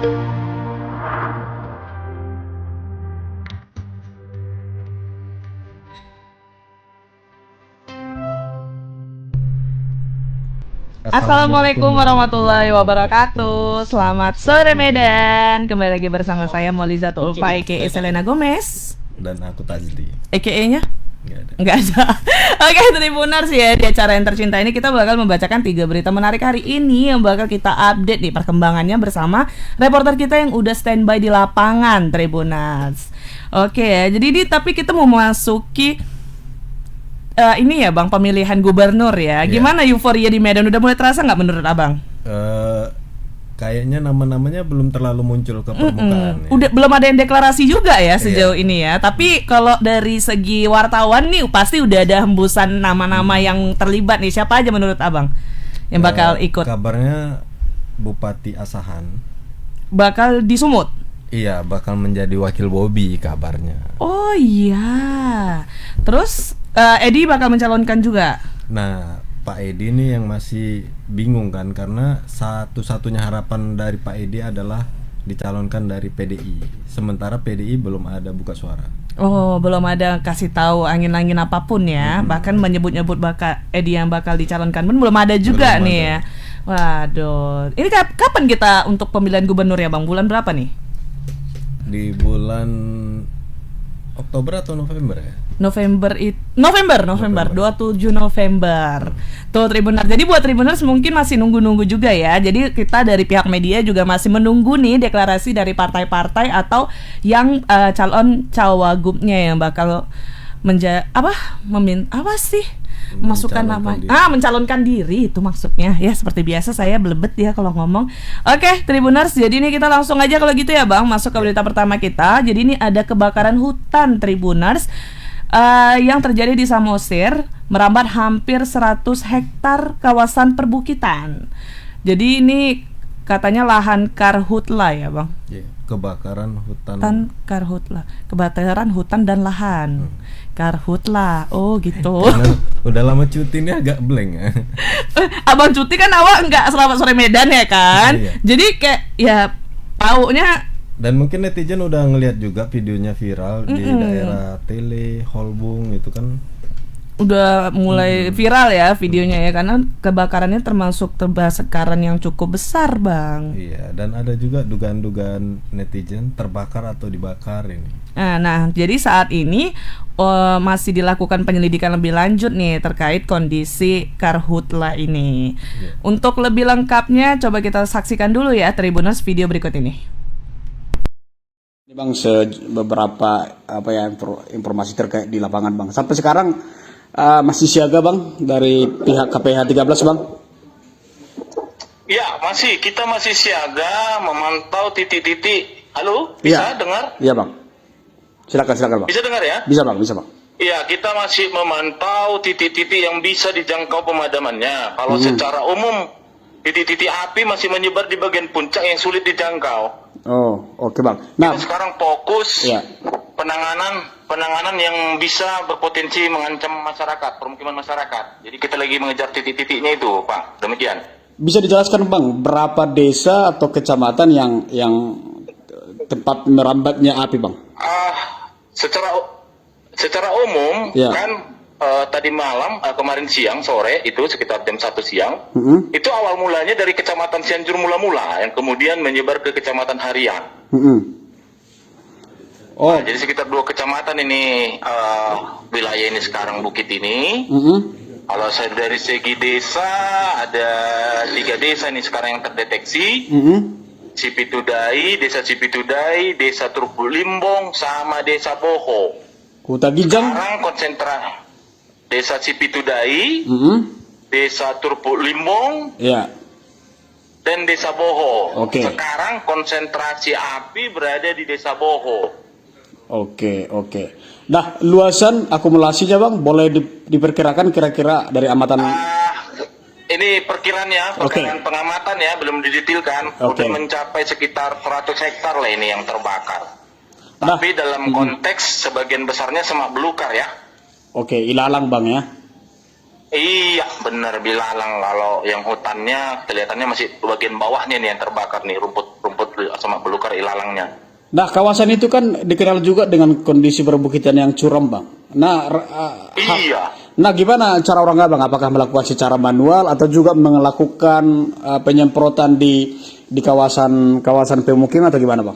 Assalamualaikum warahmatullahi wabarakatuh. Selamat sore Medan. Kembali lagi bersama saya Moliza Tulfa aka Selena Gomez. Dan aku Tazli. AKA-nya? Nggak ada. Oke, Tribuners ya, di acara yang tercinta ini kita bakal membacakan 3 berita menarik hari ini yang bakal kita update nih perkembangannya bersama reporter kita yang udah standby di lapangan, Tribuners. Oke ya, jadi tapi kita mau memasuki ini ya Bang, pemilihan gubernur ya. Gimana euforia di Medan? Udah mulai terasa nggak menurut Abang? Kayaknya nama-namanya belum terlalu muncul ke permukaan. Udah belum ada yang deklarasi juga ya sejauh ini ya. Tapi kalau dari segi wartawan nih pasti udah ada hembusan nama-nama yang terlibat nih. Siapa aja menurut Abang yang bakal ikut? Kabarnya Bupati Asahan bakal di Sumut. Iya, bakal menjadi wakil Bobi kabarnya. Oh iya. Terus Edi bakal mencalonkan juga. Nah, Pak Edi ini yang masih bingung kan, karena satu-satunya harapan dari Pak Edi adalah dicalonkan dari PDI. Sementara PDI belum ada buka suara. Oh, belum ada kasih tahu angin-angin apapun ya. Bahkan menyebut-nyebut bakal Edi yang bakal dicalonkan pun belum ada juga belum nih ada. Ya. Waduh. Ini kapan kita untuk pemilihan gubernur ya, Bang? Bulan berapa nih? Di bulan Oktober atau November ya? November 27 November. Tuh Tribuners. Jadi buat Tribuners mungkin masih nunggu-nunggu juga ya. Jadi kita dari pihak media juga masih menunggu nih deklarasi dari partai-partai atau yang calon cawagupnya yang bakal memasukkan nama mencalonkan diri itu maksudnya ya. Seperti biasa saya belebet ya kalau ngomong. Oke Tribuners, jadi ini kita langsung aja kalau gitu ya Bang masuk ke berita pertama kita. Jadi ini ada kebakaran hutan Tribuners yang terjadi di Samosir, merambat hampir 100 hektar kawasan perbukitan. Jadi ini katanya lahan karhutla ya Bang. Kebakaran hutan. Kebakaran hutan dan lahan. Karhutla. Oh gitu. Udah lama cuti ini agak blank ya. Abang cuti kan awak enggak Selamat Sore Medan ya kan. Iya. Jadi kayak ya taunya. Dan mungkin netizen udah ngelihat juga videonya viral di daerah Tele, Holbung itu kan. Udah mulai viral ya videonya ya, karena kebakarannya termasuk kebakaran yang cukup besar Bang. Iya, dan ada juga dugaan-dugaan netizen terbakar atau dibakar ini. Nah jadi saat ini masih dilakukan penyelidikan lebih lanjut nih terkait kondisi karhutla ini. Untuk lebih lengkapnya coba kita saksikan dulu ya Tribuners video berikut ini. Ini Bang, beberapa informasi terkait di lapangan Bang. Sampai sekarang masih siaga Bang dari pihak KPH 13 Bang? Ya, kita masih siaga memantau titik-titik. Halo, bisa dengar? Iya Bang. Silakan Bang. Bisa dengar ya? Bisa Bang. Iya, kita masih memantau titik-titik yang bisa dijangkau pemadamannya. Kalau secara umum titik-titik api masih menyebar di bagian puncak yang sulit dijangkau. Oh, oke Bang. Nah, kita sekarang fokus penanganan yang bisa berpotensi mengancam masyarakat, permukiman masyarakat. Jadi kita lagi mengejar titik-titiknya itu, Pak. Demikian. Bisa dijelaskan Bang, berapa desa atau kecamatan yang tempat merambatnya api Bang? Secara umum kan tadi malam, kemarin sore itu sekitar jam 1 siang, itu awal mulanya dari Kecamatan Cianjur mula-mula yang kemudian menyebar ke Kecamatan Harian. Nah, jadi sekitar 2 kecamatan ini wilayah ini sekarang Bukit ini. Kalau saya dari segi desa ada 3 desa ini sekarang yang terdeteksi. Desa Cipitudai, Desa Turpu Limbong, sama Desa Boho. Kota Gijang. Sekarang konsentrasi Desa Cipitudai, Desa Turpu Limbong, dan Desa Boho. Sekarang konsentrasi api berada di Desa Boho. Oke. Nah, luasan akumulasinya Bang, boleh diperkirakan kira-kira dari amatan? Ini perkiraan pengamatan ya, belum didetilkan. Udah mencapai sekitar 100 hektar lah ini yang terbakar. Tapi dalam konteks sebagian besarnya semak belukar ya. Oke, ilalang Bang ya? Iya, benar bilalang. Kalau yang hutannya kelihatannya masih bagian bawahnya nih yang terbakar nih, rumput Semak Belukar Ilalangnya. Nah, kawasan itu kan dikenal juga dengan kondisi perbukitan yang curam, Bang. Nah, Iya. nah gimana cara orang Abang? Apakah melakukan secara manual atau juga melakukan penyemprotan di kawasan pemukiman atau gimana, Bang?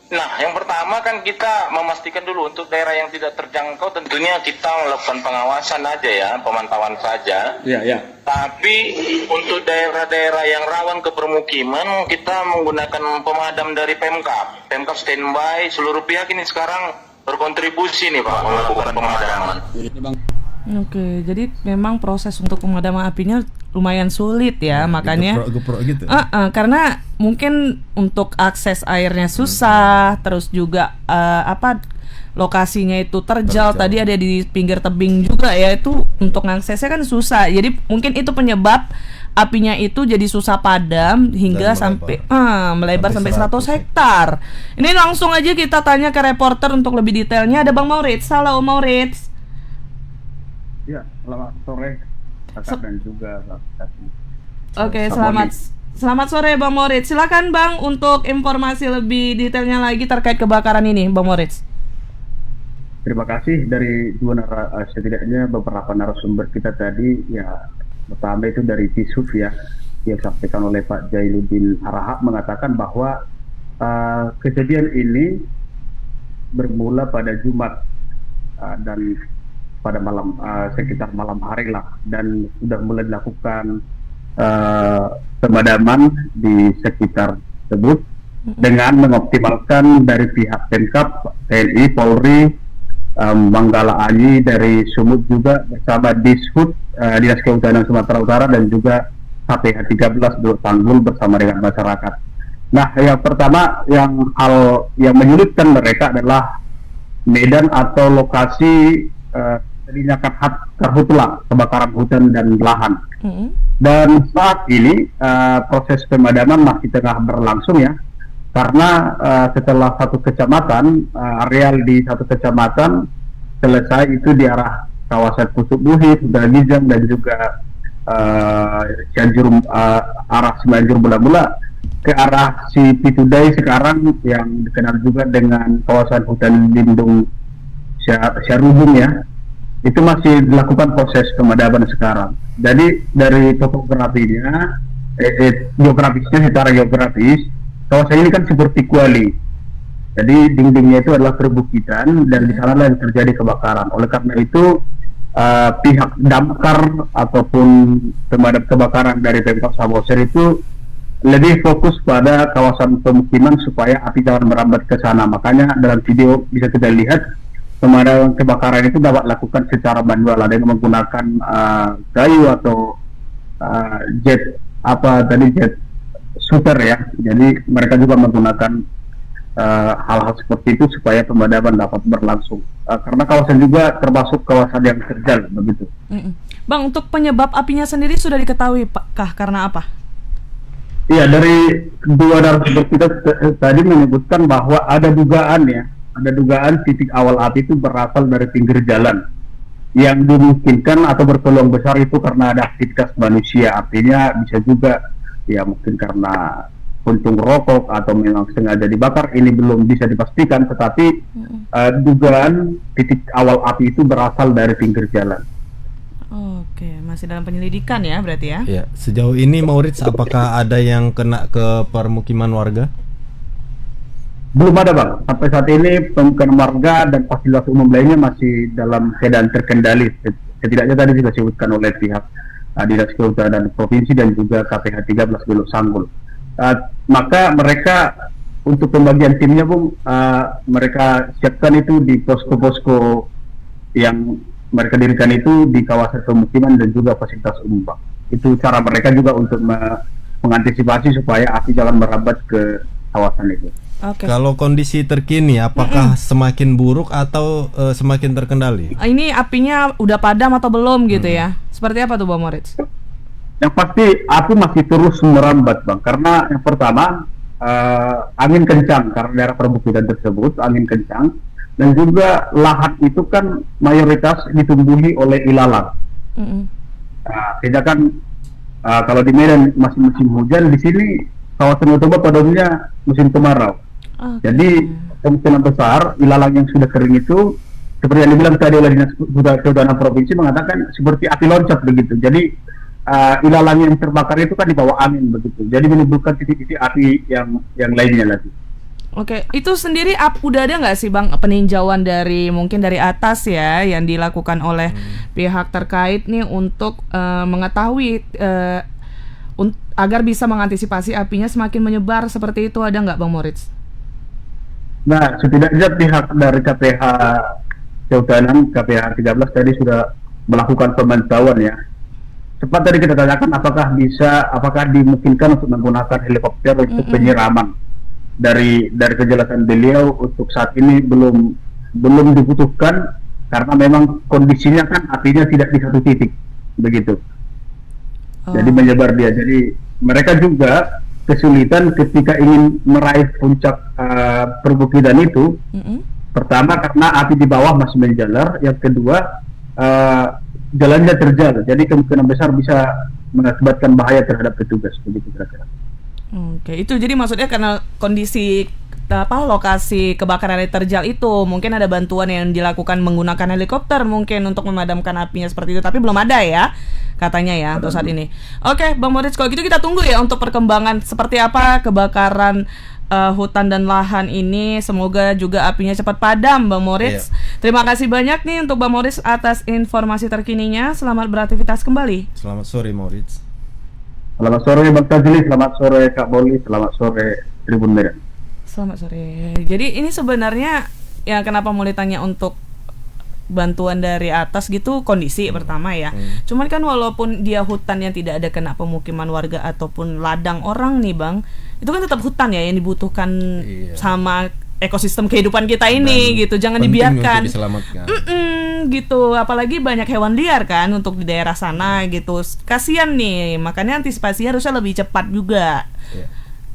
Nah, yang pertama kan kita memastikan dulu untuk daerah yang tidak terjangkau tentunya kita melakukan pengawasan aja ya, pemantauan saja. Iya, iya. Tapi untuk daerah-daerah yang rawan ke permukiman kita menggunakan pemadam dari Pemkab. Pemkab standby, seluruh pihak ini sekarang berkontribusi nih Pak melakukan pemadaman. Ini, Bang. Oke, jadi memang proses untuk pemadaman apinya lumayan sulit ya, makanya geprok gitu. Karena mungkin untuk akses airnya susah, terus juga lokasinya itu terjal. Tadi ada di pinggir tebing juga ya, itu untuk aksesnya kan susah. Jadi mungkin itu penyebab apinya itu jadi susah padam hingga melebar sampai 100 hektar. Ini langsung aja kita tanya ke reporter untuk lebih detailnya. Ada Bang Maurits. Halo Maurits. Ya, selamat sore Kakak dan juga Bang Tati. Oke, selamat sore Bang Maurits. Silakan Bang untuk informasi lebih detailnya lagi terkait kebakaran ini, Bang Maurits. Terima kasih dari dua setidaknya beberapa narasumber kita tadi. Ya, pertama itu dari Tisuf ya, yang disampaikan oleh Pak Jailuddin Harahap mengatakan bahwa kejadian ini bermula pada Jumat dan pada malam sekitar malam hari lah, dan sudah mulai dilakukan pemadaman di sekitar tersebut dengan mengoptimalkan dari pihak Pemkab, TNI, Polri, Manggala Aji dari Sumut juga bersama Dishub Dinas Kehutanan Sumatera Utara dan juga KPH 13 Tanggul bersama dengan masyarakat. Nah, yang pertama hal yang menyulitkan mereka adalah medan atau lokasi terjadinya karhutla, kebakaran hutan dan lahan. Dan saat ini proses pemadaman masih tengah berlangsung ya, karena setelah satu kecamatan, areal di satu kecamatan selesai itu di arah kawasan Pucuk Buhit, Gizang dan juga arah Cianjur Bula-Bula ke arah si Pitudai sekarang yang dikenal juga dengan kawasan hutan lindung Syarubung ya, itu masih dilakukan proses pemadaman sekarang. Jadi dari topografinya, geografisnya, secara geografis kawasan ini kan seperti kuali. Jadi dindingnya itu adalah perbukitan dan di sana yang terjadi kebakaran. Oleh karena itu pihak damkar ataupun pemadam kebakaran dari Pemkab Samosir itu lebih fokus pada kawasan pemukiman supaya api jangan merambat ke sana. Makanya dalam video bisa kita lihat pemadaman kebakaran itu dapat lakukan secara manual, ada yang menggunakan kayu atau jet shooter ya. Jadi mereka juga menggunakan hal-hal seperti itu supaya pemadaman dapat berlangsung. Karena kawasan juga termasuk kawasan yang terjal begitu. Bang, untuk penyebab apinya sendiri sudah diketahui kah karena apa? Iya, dari dua narasumber kita tadi menyebutkan bahwa ada dugaan titik awal api itu berasal dari pinggir jalan yang dimungkinkan atau berpeluang besar itu karena ada aktivitas manusia. Artinya bisa juga ya mungkin karena puntung rokok atau memang sengaja dibakar, ini belum bisa dipastikan, tetapi dugaan titik awal api itu berasal dari pinggir jalan. Oke, masih dalam penyelidikan ya berarti ya? Ya, sejauh ini Maurits, apakah ada yang kena ke permukiman warga? Belum ada Bang, sampai saat ini pemukiman warga dan fasilitas umum lainnya masih dalam keadaan terkendali. Setidaknya tadi sudah disebutkan oleh pihak Dinas Kehutanan Provinsi dan juga KPH 13 Beluk Sanggul. Maka mereka untuk pembagian timnya Bung, mereka siapkan itu di posko-posko yang mereka dirikan itu di kawasan pemukiman dan juga fasilitas umum Bang. Itu cara mereka juga untuk mengantisipasi supaya api jangan merambat ke kawasan itu. Okay. Kalau kondisi terkini, apakah semakin buruk atau semakin terkendali? Ini apinya udah padam atau belum gitu ya? Seperti apa tuh Bang Maurits? Yang pasti api masih terus merambat Bang, karena yang pertama angin kencang karena daerah perbukitan tersebut angin kencang, dan juga lahan itu kan mayoritas ditumbuhi oleh ilalang. Sedangkan kalau di Medan masih musim hujan, di sini kawasan Otoba pada umumnya musim kemarau. Jadi kemungkinan besar ilalang yang sudah kering itu seperti yang dibilang tadi oleh Dinas Kehutanan Provinsi mengatakan seperti api loncat begitu. Jadi ilalang yang terbakar itu kan di bawah angin begitu. Jadi menimbulkan titik-titik api yang lainnya lagi. Oke, itu sendiri udah ada nggak sih Bang peninjauan dari mungkin dari atas ya yang dilakukan oleh pihak terkait nih untuk mengetahui agar bisa mengantisipasi apinya semakin menyebar seperti itu, ada nggak Bang Moritz? Nah, setidaknya pihak dari KPH Kehutanan, KPH 13 tadi sudah melakukan pemantauan ya. Cepat tadi kita tanyakan apakah dimungkinkan untuk menggunakan helikopter untuk penyiraman. Dari kejelasan beliau untuk saat ini belum dibutuhkan karena memang kondisinya kan apinya tidak di satu titik begitu. Jadi menyebar dia. Jadi mereka juga kesulitan ketika ingin meraih puncak perbukitan itu. Pertama karena api di bawah masih menjalar, yang kedua jalannya terjal. Jadi kemungkinan besar bisa mengakibatkan bahaya terhadap petugas begitu kira-kira. Oke, itu jadi maksudnya karena kondisi lokasi kebakaran yang terjal itu mungkin ada bantuan yang dilakukan menggunakan helikopter mungkin untuk memadamkan apinya seperti itu, tapi belum ada ya katanya ya untuk saat ini. Oke, Bang Moritz, kalau gitu kita tunggu ya untuk perkembangan seperti apa kebakaran hutan dan lahan ini. Semoga juga apinya cepat padam, Bang Moritz. Terima kasih banyak nih untuk Bang Moritz atas informasi terkininya. Selamat beraktivitas kembali. Selamat sore Moritz. Selamat sore Bang Tajli, selamat sore Kak Boli, selamat sore Tribun Medan. Selamat sore. Jadi ini sebenarnya ya kenapa mulai tanya untuk bantuan dari atas gitu kondisi pertama ya. Cuman kan walaupun dia hutan yang tidak ada kena pemukiman warga ataupun ladang orang nih Bang, itu kan tetap hutan ya yang dibutuhkan sama ekosistem kehidupan kita ini gitu. Jangan dibiarkan. Gitu, apalagi banyak hewan liar kan untuk di daerah sana gitu. Kasian nih, makanya antisipasi harusnya lebih cepat juga.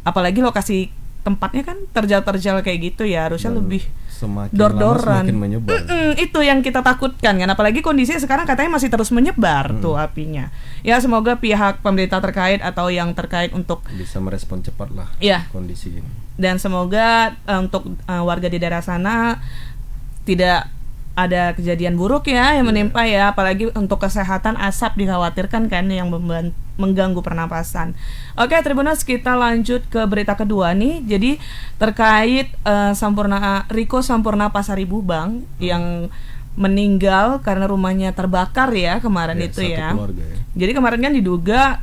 Apalagi lokasi tempatnya kan terjal-terjal kayak gitu ya, harusnya lebih semakin dor-doran. lama semakin menyebar. Itu yang kita takutkan kan, apalagi kondisinya sekarang katanya masih terus menyebar tuh apinya. Ya semoga pihak pemerintah terkait atau yang terkait untuk bisa merespon cepat lah kondisi ini. Dan semoga untuk warga di daerah sana tidak ada kejadian buruk ya yang menimpa ya, apalagi untuk kesehatan asap dikhawatirkan kan yang mengganggu pernapasan. Oke, Tribuners, kita lanjut ke berita kedua nih. Jadi terkait Riko Sampurna Pasaribu Bang yang meninggal karena rumahnya terbakar ya kemarin itu ya. Jadi kemarin kan diduga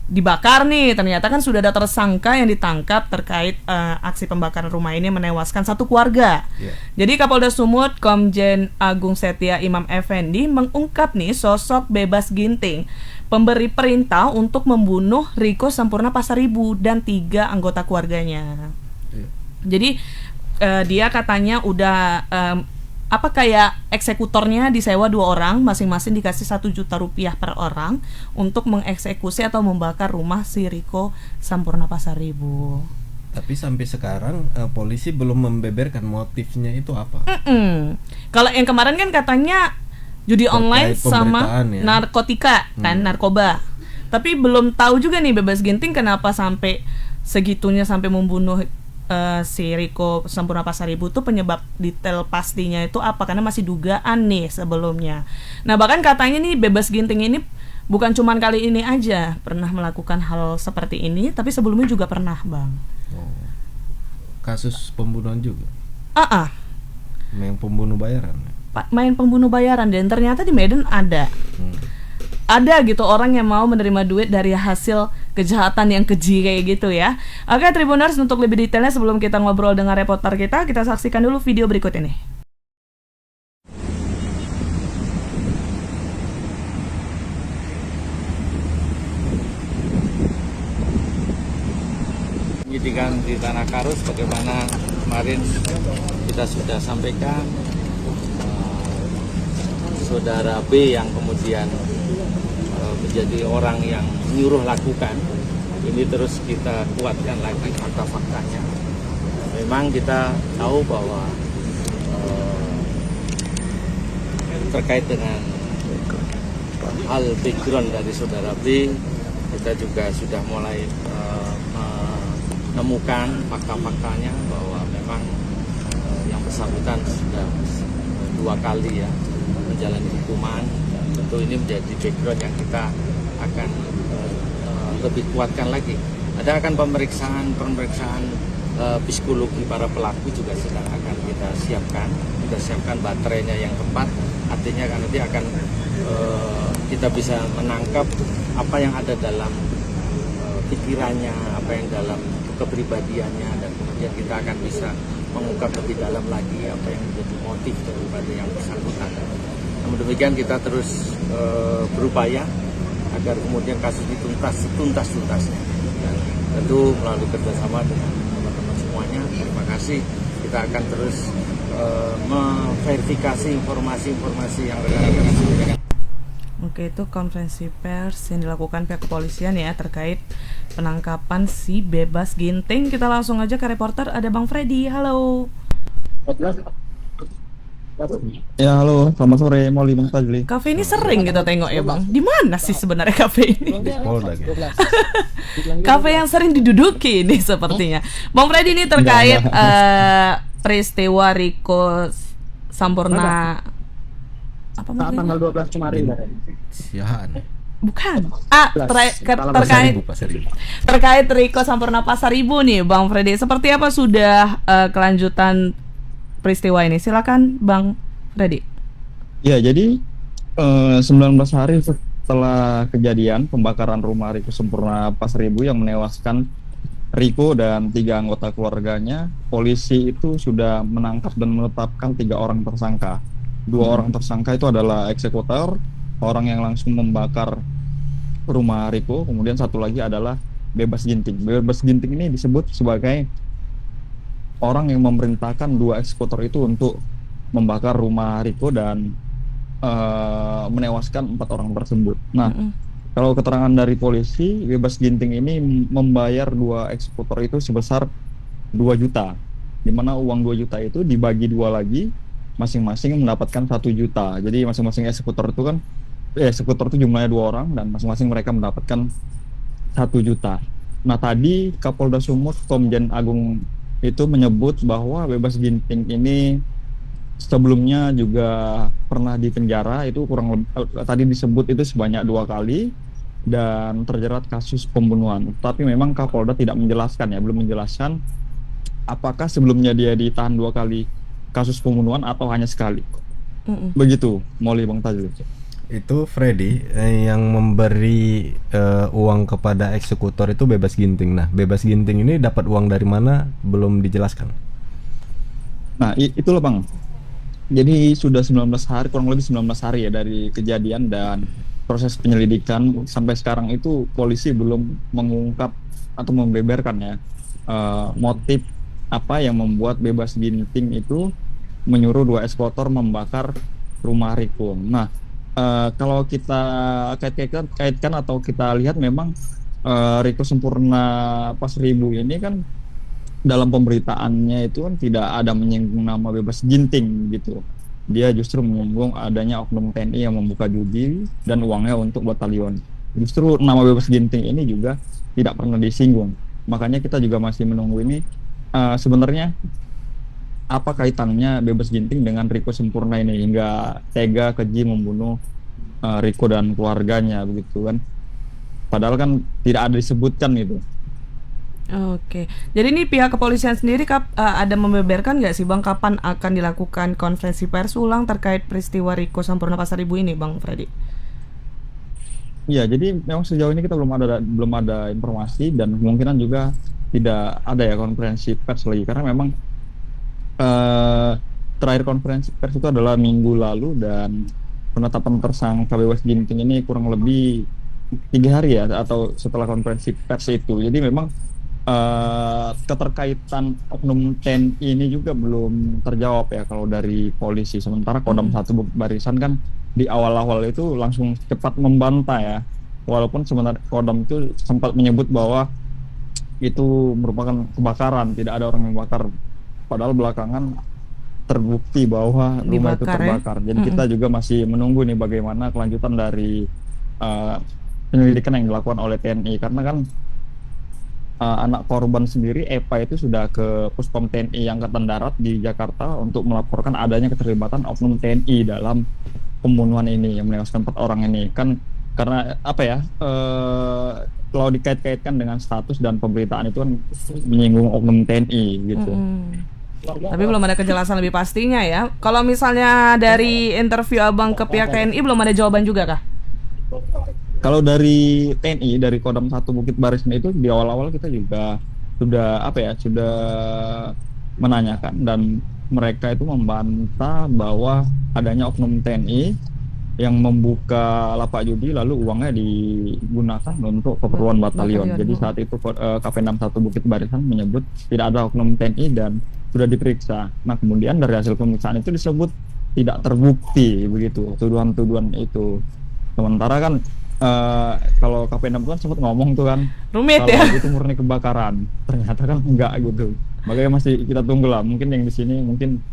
dibakar nih, ternyata kan sudah ada tersangka yang ditangkap terkait aksi pembakaran rumah ini menewaskan satu keluarga. Jadi Kapolda Sumut Komjen Agung Setia Imam Effendi mengungkap nih sosok Bebas Ginting, pemberi perintah untuk membunuh Riko Sampurna Pasaribu dan 3 anggota keluarganya. Jadi dia katanya udah kayak eksekutornya disewa 2 orang, masing-masing dikasih 1 juta rupiah per orang untuk mengeksekusi atau membakar rumah si Riko Sampurna Pasaribu. Tapi sampai sekarang polisi belum membeberkan motifnya itu apa. Kalau yang kemarin kan katanya judi online sama narkotika kan, narkoba. Tapi belum tahu juga nih Bebas Ginting kenapa sampai segitunya sampai membunuh si Riko Sampurna Pasaribu tuh, penyebab detail pastinya itu apa, karena masih dugaan nih sebelumnya. Nah bahkan katanya nih Bebas Ginting ini bukan cuman kali ini aja pernah melakukan hal seperti ini, tapi sebelumnya juga pernah Bang. Kasus pembunuhan juga? Main pembunuh bayaran? Main pembunuh bayaran, dan ternyata di Medan ada gitu orang yang mau menerima duit dari hasil kejahatan yang keji kayak gitu ya. Oke Tribuners, untuk lebih detailnya sebelum kita ngobrol dengan reporter kita saksikan dulu video berikut ini. Penyidikan di Tanah Karo bagaimana kemarin kita sudah sampaikan, saudara B yang kemudian menjadi orang yang menyuruh lakukan, ini terus kita kuatkan lagi fakta-faktanya. Memang kita tahu bahwa terkait dengan hal background dari saudara B, kita juga sudah mulai menemukan fakta-faktanya bahwa memang yang bersangkutan sudah 2 kali ya menjalani hukuman. Tentu ini menjadi background yang kita akan lebih kuatkan lagi. Ada akan pemeriksaan psikologi para pelaku juga sedang akan kita siapkan baterainya yang tepat, artinya kan nanti akan kita bisa menangkap apa yang ada dalam pikirannya, apa yang dalam kepribadiannya, dan kemudian kita akan bisa mengungkap lebih dalam lagi apa yang menjadi motif daripada yang bersangkutan. Namun demikian kita terus berupaya agar kemudian kasus ini tuntas-tuntasnya, dan tentu melalui kerjasama dengan teman-teman semuanya. Terima kasih. Kita akan terus memverifikasi informasi-informasi yang rekan-rekan sampaikan. Oke, itu konferensi pers yang dilakukan pihak kepolisian ya terkait penangkapan si Bebas Ginting. Kita langsung aja ke reporter, ada Bang Freddy. Halo. Ya halo, selamat sore Molly Bang Fadli. Kafe ini sering kita tengok ya Bang. Di mana sih sebenarnya kafe ini? Di Polda gitu. Kafe yang sering diduduki ini sepertinya. Bang Freddy ini terkait peristiwa Riko Sampurna apa namanya? Tanggal 12 kemarin. Siahan. Bukan. Terkait Riko Sampurna Pasaribu nih Bang Freddy. Seperti apa sudah kelanjutan peristiwa ini? Silakan Bang Freddy. Ya, jadi 19 hari setelah kejadian pembakaran rumah Riko Sampurna Pasaribu yang menewaskan Riko dan 3 anggota keluarganya, polisi itu sudah menangkap dan menetapkan 3 orang tersangka. 2 orang tersangka itu adalah eksekutor, orang yang langsung membakar rumah Riko, kemudian 1 lagi adalah Bebas Ginting. Bebas Ginting ini disebut sebagai orang yang memerintahkan 2 eksekutor itu untuk membakar rumah Riko dan menewaskan 4 orang tersebut. Nah, kalau keterangan dari polisi, Bebas Ginting ini membayar 2 eksekutor itu sebesar 2 juta, di mana uang 2 juta itu dibagi 2 lagi, masing-masing mendapatkan 1 juta. Jadi masing-masing eksekutor itu kan, eksekutor itu jumlahnya 2 orang dan masing-masing mereka mendapatkan 1 juta. Nah, tadi Kapolda Sumut Komjen Agung itu menyebut bahwa Bebas Ginting ini sebelumnya juga pernah dipenjara, itu tadi disebut itu sebanyak 2 kali dan terjerat kasus pembunuhan. Tapi memang Kapolda tidak menjelaskan ya, belum menjelaskan apakah sebelumnya dia ditahan 2 kali kasus pembunuhan atau hanya sekali. Begitu, Molly Bang Tajul. Itu Freddy yang memberi uang kepada eksekutor itu Bebas Ginting. Nah, Bebas Ginting ini dapat uang dari mana belum dijelaskan. Nah, itulah Bang. Jadi sudah 19 hari, kurang lebih 19 hari ya dari kejadian dan proses penyelidikan sampai sekarang itu polisi belum mengungkap atau membeberkan ya motif apa yang membuat Bebas Ginting itu menyuruh 2 eksekutor membakar rumah Riko. Nah, kalau kita kaitkan atau kita lihat memang Riko Sampurna Pasaribu ini kan dalam pemberitaannya itu kan tidak ada menyinggung nama Bebas Ginting gitu. Dia justru menyinggung adanya oknum TNI yang membuka judi dan uangnya untuk batalion. Justru nama Bebas Ginting ini juga tidak pernah disinggung. Makanya kita juga masih menunggu ini sebenarnya apa kaitannya Bebas Ginting dengan Riko Sampurna ini hingga tega keji membunuh Riko dan keluarganya begitu kan. Padahal kan tidak ada disebutkan gitu. Oke, jadi ini pihak kepolisian sendiri ada membeberkan nggak sih Bang kapan akan dilakukan konferensi pers ulang terkait peristiwa Riko Sampurna Pasaribu ini Bang Freddy? Ya, jadi memang sejauh ini kita belum ada informasi dan kemungkinan juga tidak ada ya konferensi pers lagi karena memang terakhir konferensi pers itu adalah minggu lalu dan penetapan tersangka Bebas Ginting ini kurang lebih 3 hari ya atau setelah konferensi pers itu. Jadi memang keterkaitan oknum TNI ini juga belum terjawab ya kalau dari polisi. Sementara Kodam 1 Barisan kan di awal-awal itu langsung cepat membantah ya. Walaupun sebenarnya Kodam itu sempat menyebut bahwa itu merupakan kebakaran, tidak ada orang yang bakar. Padahal belakangan terbukti bahwa rumah itu terbakar. Ya? Jadi kita juga masih menunggu nih bagaimana kelanjutan dari penyelidikan yang dilakukan oleh TNI karena kan anak korban sendiri, Eva itu sudah ke Puspom TNI Angkatan Darat di Jakarta untuk melaporkan adanya keterlibatan oknum TNI dalam pembunuhan ini yang menewaskan 4 orang ini. Kan karena apa ya, kalau dikait-kaitkan dengan status dan pemberitaan itu kan menyinggung oknum TNI gitu. Tapi belum ada kejelasan lebih pastinya ya. Kalau misalnya dari interview abang ke pihak TNI belum ada jawaban juga kah? Kalau dari TNI, dari Kodam 1 Bukit Barisan itu di awal-awal kita juga sudah sudah menanyakan, dan mereka itu membantah bahwa adanya oknum TNI yang membuka lapak judi lalu uangnya digunakan untuk keperluan batalion. Jadi saat itu KP61 Bukit Barisan menyebut tidak ada oknum TNI dan sudah diperiksa. Nah, kemudian dari hasil pemeriksaan itu disebut tidak terbukti begitu tuduhan-tuduhan itu. Sementara kan kalau KP6 kan sempat ngomong tuh kan rumit kalau ya, itu murni kebakaran, ternyata kan enggak gitu. Makanya masih kita tunggu lah, mungkin yang di sini mungkin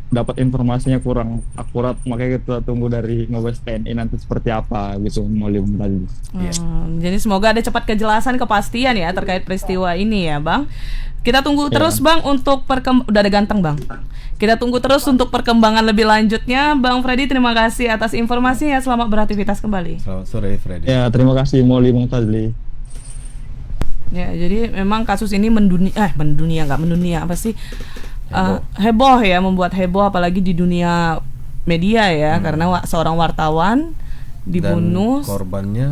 dapat informasinya kurang akurat, makanya kita tunggu dari Mabes TNI nanti seperti apa gitu, Mulim tadi. Jadi semoga ada cepat kejelasan, kepastian ya terkait peristiwa ini ya Bang. Kita tunggu terus Bang untuk udah ada ganteng Bang. Kita tunggu terus untuk perkembangan lebih lanjutnya. Bang Freddy, terima kasih atas informasinya. Selamat beraktivitas kembali. Selamat sore Freddy. Ya, terima kasih Molly Bang Fadli. Ya, jadi memang kasus ini mendunia apa sih? Heboh ya, membuat heboh apalagi di dunia media ya, karena seorang wartawan dibunuh. Dan korbannya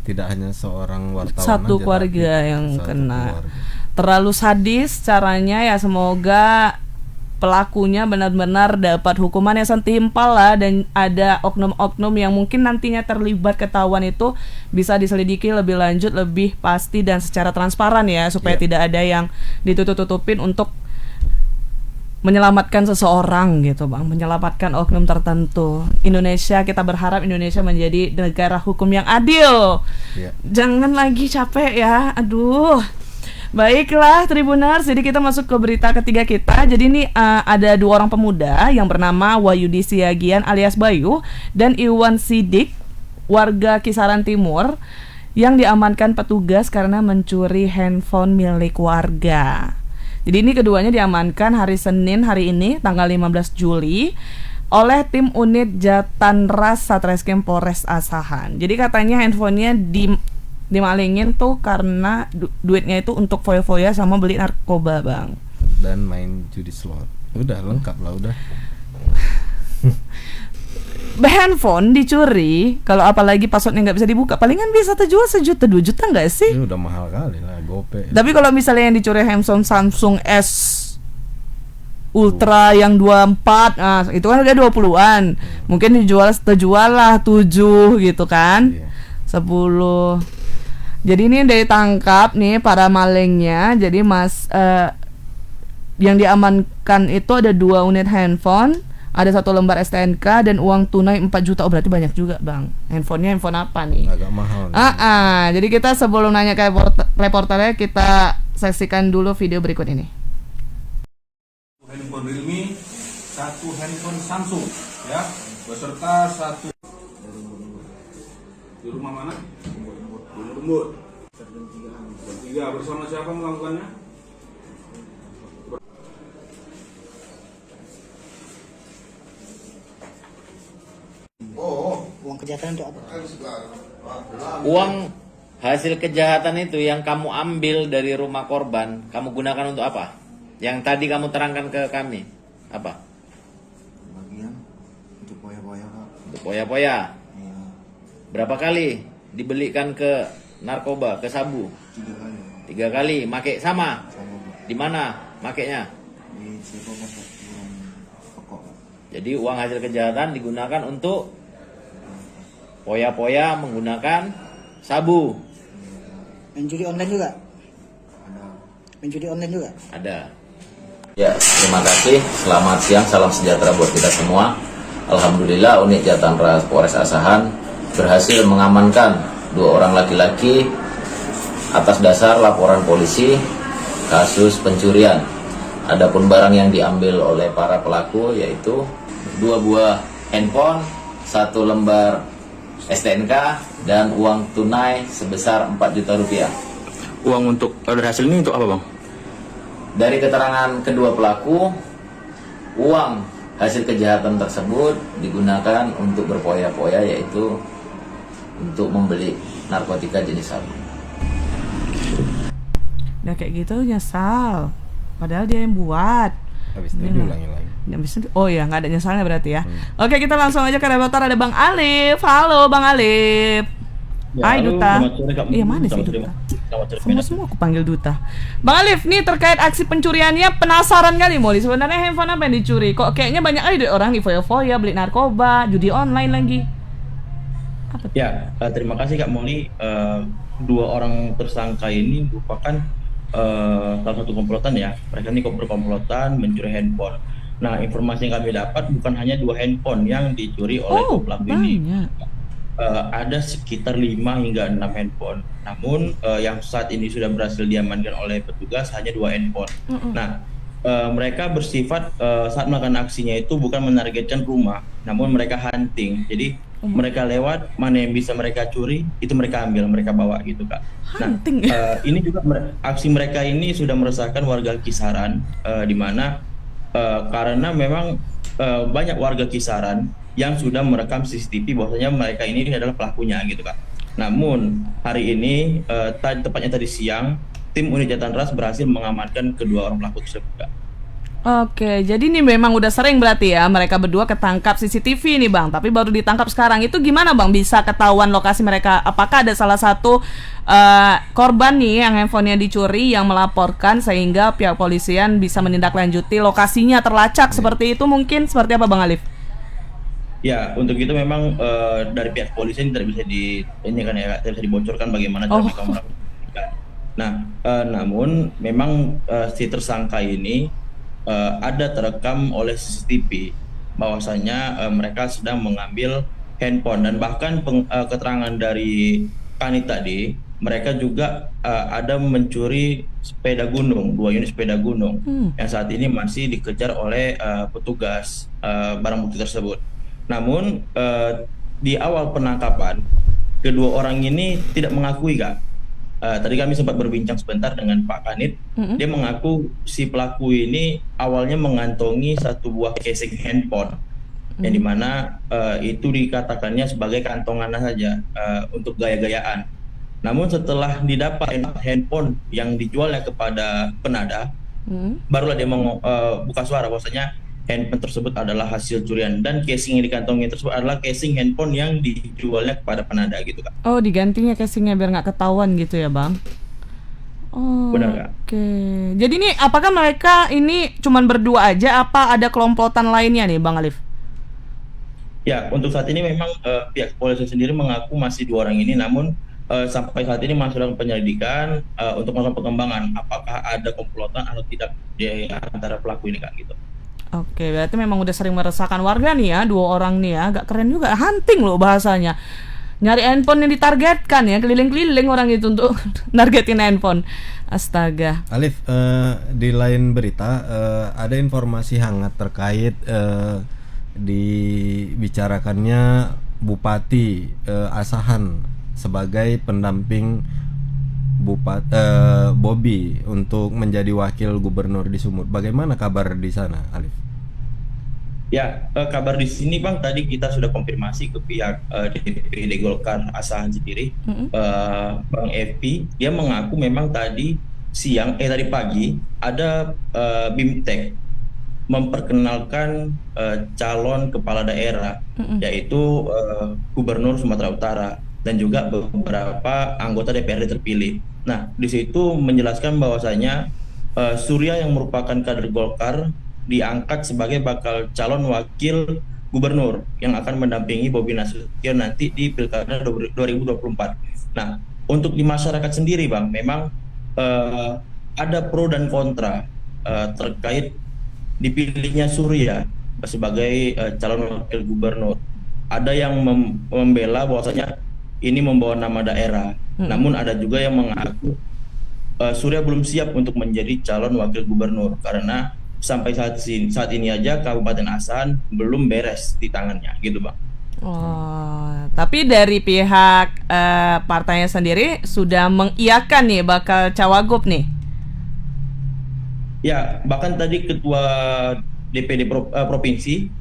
tidak hanya seorang wartawan, satu aja, keluarga yang satu kena. keluarga. Terlalu sadis caranya ya, semoga pelakunya benar-benar dapat hukuman yang setimpal lah, dan ada oknum-oknum yang mungkin nantinya terlibat ketahuan itu bisa diselidiki lebih lanjut, lebih pasti dan secara transparan ya, supaya tidak ada yang ditutup-tutupin untuk menyelamatkan seseorang gitu Bang, menyelamatkan oknum tertentu. Indonesia, kita berharap Indonesia menjadi negara hukum yang adil. Jangan lagi capek ya, aduh. Baiklah Tribuners, jadi kita masuk ke berita ketiga kita. Jadi ini ada 2 orang pemuda yang bernama Wahyudi Siagian alias Bayu dan Iwan Sidik, warga Kisaran Timur, yang diamankan petugas karena mencuri handphone milik warga. Jadi ini keduanya diamankan hari Senin hari ini tanggal 15 Juli oleh tim unit Jatanras Satreskrim Polres Asahan. Jadi katanya handphonenya dimalingin tuh karena duitnya itu untuk foya-foya sama beli narkoba Bang. Dan main judi slot. Udah lengkap lah udah. Handphone dicuri, kalau apalagi passwordnya nggak bisa dibuka, palingan bisa terjual 1 juta 2 juta nggak sih? Ini udah mahal kali lah, gope. Tapi kalau misalnya yang dicuri handphone Samsung S Ultra yang 24, nah itu kan harga 20-an. Mungkin terjual lah 7 gitu kan. 10. Jadi ini udah ditangkap nih para malingnya. Jadi yang diamankan itu ada 2 unit handphone, ada 1 lembar STNK dan uang tunai 4 juta. Oh berarti banyak juga Bang. Handphonenya handphone apa nih? Agak mahal. Jadi kita sebelum nanya ke reporternya, kita saksikan dulu video berikut ini. Handphone Realme, 1 handphone Samsung, ya, beserta 1 di rumah mana? Lembut. Bertiga. Bersama siapa melakukannya? Uang kejahatan untuk apa? Uang hasil kejahatan itu yang kamu ambil dari rumah korban, kamu gunakan untuk apa? Yang tadi kamu terangkan ke kami, apa? Bagian untuk poya-poya Pak. Untuk poya-poya. Iya. Berapa kali dibelikan ke narkoba, ke sabu? 3 kali. 3 kali, make sama? Sama Pak. Di mana makainya? Di Sekolah uang pokok Pak. Jadi uang hasil kejahatan digunakan untuk poya-poya menggunakan sabu. Main judi online juga? Ada. Main judi online juga? Ada. Ya, terima kasih. Selamat siang, salam sejahtera buat kita semua. Alhamdulillah unit Jatanras Polres Asahan berhasil mengamankan 2 orang laki-laki atas dasar laporan polisi kasus pencurian. Adapun barang yang diambil oleh para pelaku yaitu 2 buah handphone, 1 lembar STNK dan uang tunai sebesar 4 juta rupiah. uang untuk dari hasil ini untuk apa bang? Dari keterangan kedua pelaku, uang hasil kejahatan tersebut digunakan untuk berpoya-poya, yaitu untuk membeli narkotika jenis sabu. Nah kayak gitu nyesal, padahal dia yang buat. Habis itu diulangi lagi. Oh ya, nggak ada nyesalnya berarti ya. Oke, kita langsung aja ke reporter, ada Bang Alif. Halo Bang Alif. Ya, Hai halo, Duta. selamat sore, Kak. Iya mana sih Selamat Duta? sore, Semua aku panggil Duta. Bang Alif, nih terkait aksi pencuriannya penasaran kali Molly. Sebenarnya handphone apa yang dicuri? Kok kayaknya banyak aja orang di foya-foya beli narkoba, judi online lagi. Apa tuh? Ya, terima kasih Kak Molly. Dua orang tersangka ini merupakan salah satu komplotan ya. Mereka ini berkomplotan mencuri handphone. Nah, informasi yang kami dapat bukan hanya 2 handphone yang dicuri oleh pelaku ini. Ada sekitar 5 hingga 6 handphone. Namun yang saat ini sudah berhasil diamankan oleh petugas hanya 2 handphone. Nah, mereka bersifat saat melakukan aksinya itu bukan menargetkan rumah, namun mereka hunting. Jadi mereka lewat, mana yang bisa mereka curi itu mereka ambil, mereka bawa gitu Kak. Nah, ini juga aksi mereka ini sudah meresahkan warga Kisaran, di mana karena memang banyak warga Kisaran yang sudah merekam CCTV bahwasanya mereka ini adalah pelakunya gitu Kak. Namun hari ini tepatnya tadi siang, tim unit Jatan Ras berhasil mengamankan kedua orang pelaku tersebut Kak. Oke, jadi ini memang udah sering berarti ya mereka berdua ketangkap CCTV nih Bang, tapi baru ditangkap sekarang. Itu gimana Bang bisa ketahuan lokasi mereka? Apakah ada salah satu korban nih yang handphonenya dicuri yang melaporkan sehingga pihak polisian bisa menindaklanjuti lokasinya terlacak seperti itu mungkin? Seperti apa Bang Alif? Ya, untuk itu memang dari pihak polisian tidak bisa tidak bisa dibocorkan bagaimana cara mereka melakukan. Nah, namun memang si tersangka ini ada terekam oleh CCTV bahwasanya mereka sedang mengambil handphone, dan bahkan keterangan dari Kanit tadi mereka juga ada mencuri sepeda gunung, 2 unit sepeda gunung yang saat ini masih dikejar oleh petugas barang bukti tersebut. Namun di awal penangkapan kedua orang ini tidak mengakui Kak. Tadi kami sempat berbincang sebentar dengan Pak Kanit. Dia mengaku si pelaku ini awalnya mengantongi satu buah casing handphone, yang dimana itu dikatakannya sebagai kantongan saja untuk gaya-gayaan. Namun setelah didapat handphone yang dijualnya kepada penada, barulah dia buka suara bahwasanya handphone tersebut adalah hasil curian, dan casing yang dikantongi tersebut adalah casing handphone yang dijualnya kepada penada gitu Kak. Oh, digantinya casingnya biar nggak ketahuan gitu ya Bang? Oh, benar Kak. Oke. Jadi ini apakah mereka ini cuman berdua aja, apa ada kelompokan lainnya nih Bang Alif? Ya, untuk saat ini memang pihak polisi sendiri mengaku masih 2 orang ini, namun sampai saat ini masih dalam penyelidikan untuk melakukan pengembangan apakah ada komplotan atau tidak di antara pelaku ini Kak gitu. Oke, berarti memang udah sering meresahkan warga nih ya, 2 orang nih ya, agak keren juga, hunting loh bahasanya. Nyari handphone yang ditargetkan ya, keliling-keliling orang itu untuk nargetin handphone. Astaga. Alif, di lain berita ada informasi hangat terkait dibicarakannya Bupati Asahan sebagai pendamping Bobi untuk menjadi wakil gubernur di Sumut. Bagaimana kabar di sana, Alif? Ya, kabar di sini Bang, tadi kita sudah konfirmasi ke pihak DPD Golkar Asahan sendiri, Bang FP, dia mengaku memang tadi pagi ada BIMTEK memperkenalkan calon kepala daerah, yaitu Gubernur Sumatera Utara dan juga beberapa anggota DPRD terpilih. Nah, di situ menjelaskan bahwasanya Surya yang merupakan kader Golkar diangkat sebagai bakal calon wakil gubernur yang akan mendampingi Bobi Nasution nanti di Pilkada 2024. Nah, untuk di masyarakat sendiri Bang, memang ada pro dan kontra terkait dipilihnya Surya sebagai calon wakil gubernur. Ada yang membela bahwasanya ini membawa nama daerah. Namun ada juga yang mengaku Surya belum siap untuk menjadi calon wakil gubernur karena sampai saat ini aja Kabupaten Asahan belum beres di tangannya gitu Bang. Oh, tapi dari pihak partainya sendiri sudah mengiyakan nih bakal cawagup nih. Ya, bahkan tadi Ketua DPD Provinsi,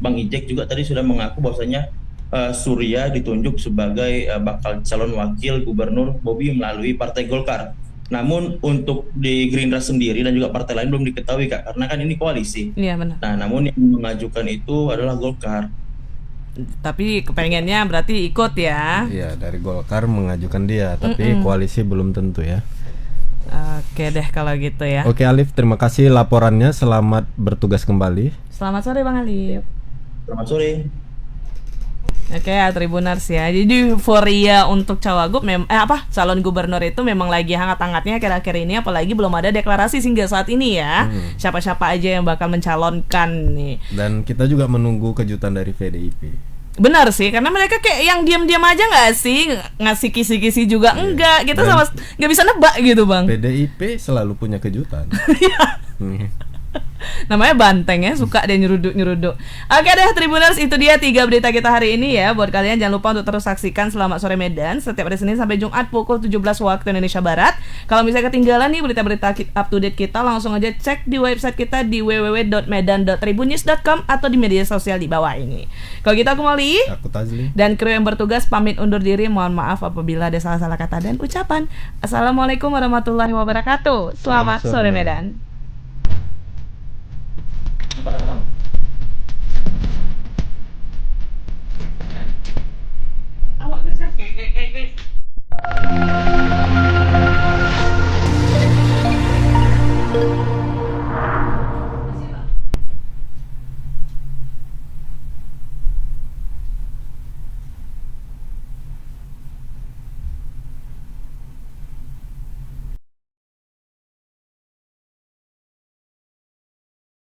Bang Ijek juga tadi sudah mengaku bahwasanya Surya ditunjuk sebagai bakal calon wakil gubernur Bobi melalui Partai Golkar. Namun untuk di Gerindra sendiri dan juga partai lain belum diketahui, Kak, karena kan ini koalisi. Iya, benar. Nah, namun yang mengajukan itu adalah Golkar. Tapi kepengennya berarti ikut ya. Iya, dari Golkar mengajukan dia, tapi koalisi belum tentu ya. Oke deh kalau gitu ya. Oke Alif, terima kasih laporannya. Selamat bertugas kembali. Selamat sore Bang Alif. Selamat sore. Oke, Tribuners ya. Jadi euforia untuk cawagup calon gubernur itu memang lagi hangat-hangatnya akhir-akhir ini, apalagi belum ada deklarasi hingga saat ini ya. Siapa-siapa aja yang bakal mencalonkan nih. Dan kita juga menunggu kejutan dari PDIP. Benar sih, karena mereka kayak yang diam-diam aja nggak sih, ngasih kisi-kisi juga enggak. Kita sama nggak bisa nebak gitu Bang. PDIP selalu punya kejutan. Namanya banteng ya, suka deh nyeruduk-nyeruduk. Oke deh Tribuners, itu dia 3 berita kita hari ini ya. Buat kalian jangan lupa untuk terus saksikan Selamat Sore Medan setiap hari Senin sampai Jumat pukul 17 waktu Indonesia Barat. Kalau misalnya ketinggalan nih berita-berita up to date kita, langsung aja cek di website kita di www.medan.tribunnews.com atau di media sosial di bawah ini. Kalau gitu aku Molly, aku Tazli, dan kru yang bertugas pamit undur diri. Mohon maaf apabila ada salah-salah kata dan ucapan. Assalamualaikum warahmatullahi wabarakatuh. Selamat Sore Medan.